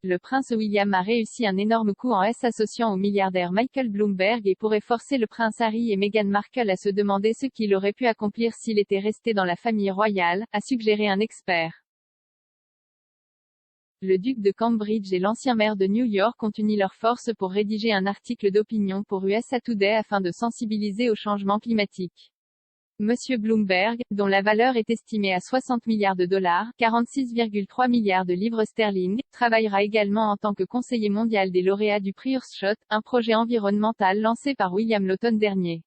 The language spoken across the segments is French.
Le prince William a réussi un énorme coup en s'associant au milliardaire Michael Bloomberg et pourrait forcer le prince Harry et Meghan Markle à se demander ce qu'il aurait pu accomplir s'il était resté dans la famille royale, a suggéré un expert. Le duc de Cambridge et l'ancien maire de New York ont uni leurs forces pour rédiger un article d'opinion pour USA Today afin de sensibiliser au changement climatique. Monsieur Bloomberg, dont la valeur est estimée à 60 milliards de dollars, 46,3 milliards de livres sterling, travaillera également en tant que conseiller mondial des lauréats du prix Earthshot, un projet environnemental lancé par William l'automne dernier.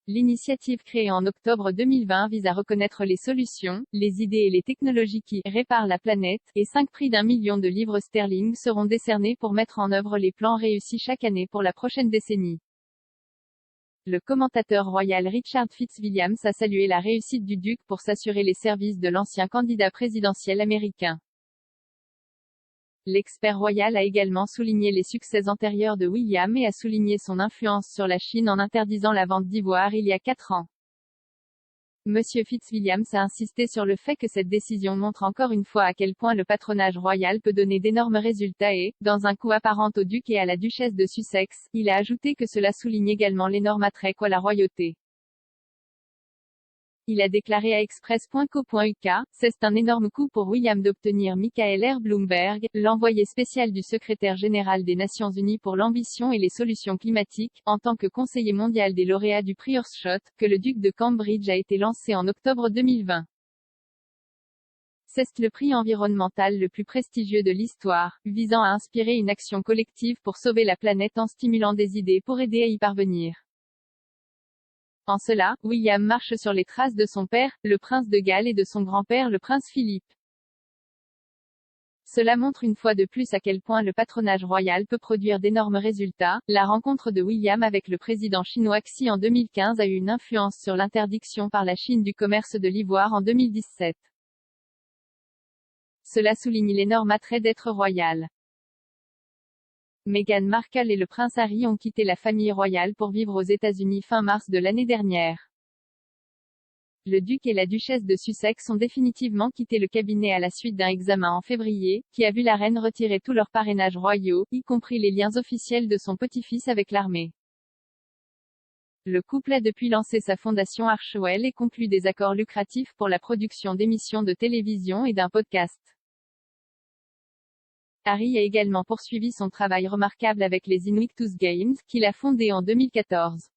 L'initiative créée en octobre 2020 vise à reconnaître les solutions, les idées et les technologies qui réparent la planète, et 5 prix d'1 million de livres sterling seront décernés pour mettre en œuvre les plans réussis chaque année pour la prochaine décennie. Le commentateur royal Richard Fitzwilliams a salué la réussite du duc pour s'assurer les services de l'ancien candidat présidentiel américain. L'expert royal a également souligné les succès antérieurs de William et a souligné son influence sur la Chine en interdisant la vente d'ivoire il y a 4 ans. Monsieur Fitzwilliams a insisté sur le fait que cette décision montre encore une fois à quel point le patronage royal peut donner d'énormes résultats et, dans un coup apparent au duc et à la duchesse de Sussex, il a ajouté que cela souligne également l'énorme attrait qu'à la royauté. Il a déclaré à Express.co.uk, c'est un énorme coup pour William d'obtenir Michael R. Bloomberg, l'envoyé spécial du secrétaire général des Nations Unies pour l'ambition et les solutions climatiques, en tant que conseiller mondial des lauréats du prix Earthshot, que le duc de Cambridge a été lancé en octobre 2020. C'est le prix environnemental le plus prestigieux de l'histoire, visant à inspirer une action collective pour sauver la planète en stimulant des idées pour aider à y parvenir. En cela, William marche sur les traces de son père, le prince de Galles et de son grand-père le prince Philippe. Cela montre une fois de plus à quel point le patronage royal peut produire d'énormes résultats. La rencontre de William avec le président chinois Xi en 2015 a eu une influence sur l'interdiction par la Chine du commerce de l'ivoire en 2017. Cela souligne l'énorme attrait d'être royal. Meghan Markle et le prince Harry ont quitté la famille royale pour vivre aux États-Unis fin mars de l'année dernière. Le duc et la duchesse de Sussex ont définitivement quitté le cabinet à la suite d'un examen en février, qui a vu la reine retirer tous leurs parrainages royaux, y compris les liens officiels de son petit-fils avec l'armée. Le couple a depuis lancé sa fondation Archewell et conclu des accords lucratifs pour la production d'émissions de télévision et d'un podcast. Harry a également poursuivi son travail remarquable avec les Invictus Games, qu'il a fondé en 2014.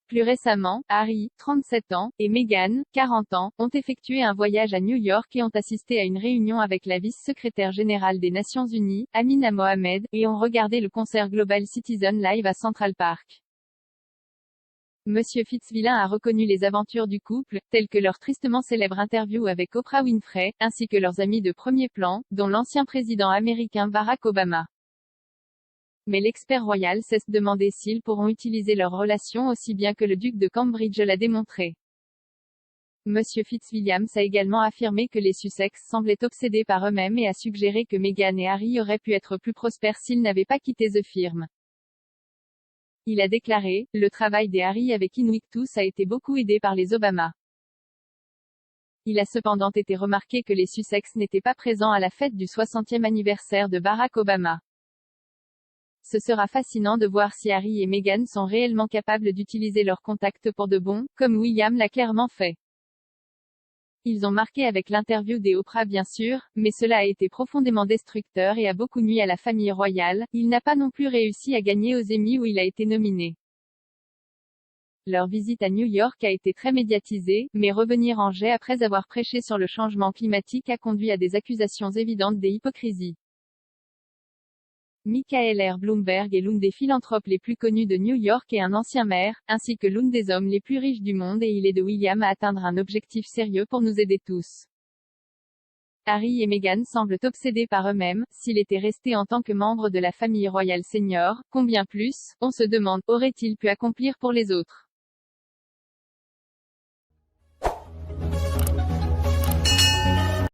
Plus récemment, Harry, 37 ans, et Meghan, 40 ans, ont effectué un voyage à New York et ont assisté à une réunion avec la vice-secrétaire générale des Nations Unies, Amina Mohamed, et ont regardé le concert Global Citizen Live à Central Park. Monsieur Fitzwilliams a reconnu les aventures du couple, telles que leur tristement célèbre interview avec Oprah Winfrey, ainsi que leurs amis de premier plan, dont l'ancien président américain Barack Obama. Mais l'expert royal s'est demandé s'ils pourront utiliser leur relation aussi bien que le duc de Cambridge l'a démontré. Monsieur Fitzwilliams a également affirmé que les Sussex semblaient obsédés par eux-mêmes et a suggéré que Meghan et Harry auraient pu être plus prospères s'ils n'avaient pas quitté The Firm. Il a déclaré, le travail des Harry avec Invictus a été beaucoup aidé par les Obama. Il a cependant été remarqué que les Sussex n'étaient pas présents à la fête du 60e anniversaire de Barack Obama. Ce sera fascinant de voir si Harry et Meghan sont réellement capables d'utiliser leurs contacts pour de bon, comme William l'a clairement fait. Ils ont marqué avec l'interview des Oprah bien sûr, mais cela a été profondément destructeur et a beaucoup nui à la famille royale. Il n'a pas non plus réussi à gagner aux Emmy où il a été nominé. Leur visite à New York a été très médiatisée, mais revenir en jet après avoir prêché sur le changement climatique a conduit à des accusations évidentes d'hypocrisie. Michael R. Bloomberg est l'une des philanthropes les plus connues de New York et un ancien maire, ainsi que l'une des hommes les plus riches du monde et il est de William à atteindre un objectif sérieux pour nous aider tous. Harry et Meghan semblent obsédés par eux-mêmes. S'il était resté en tant que membre de la famille royale senior, combien plus, on se demande, aurait-il pu accomplir pour les autres?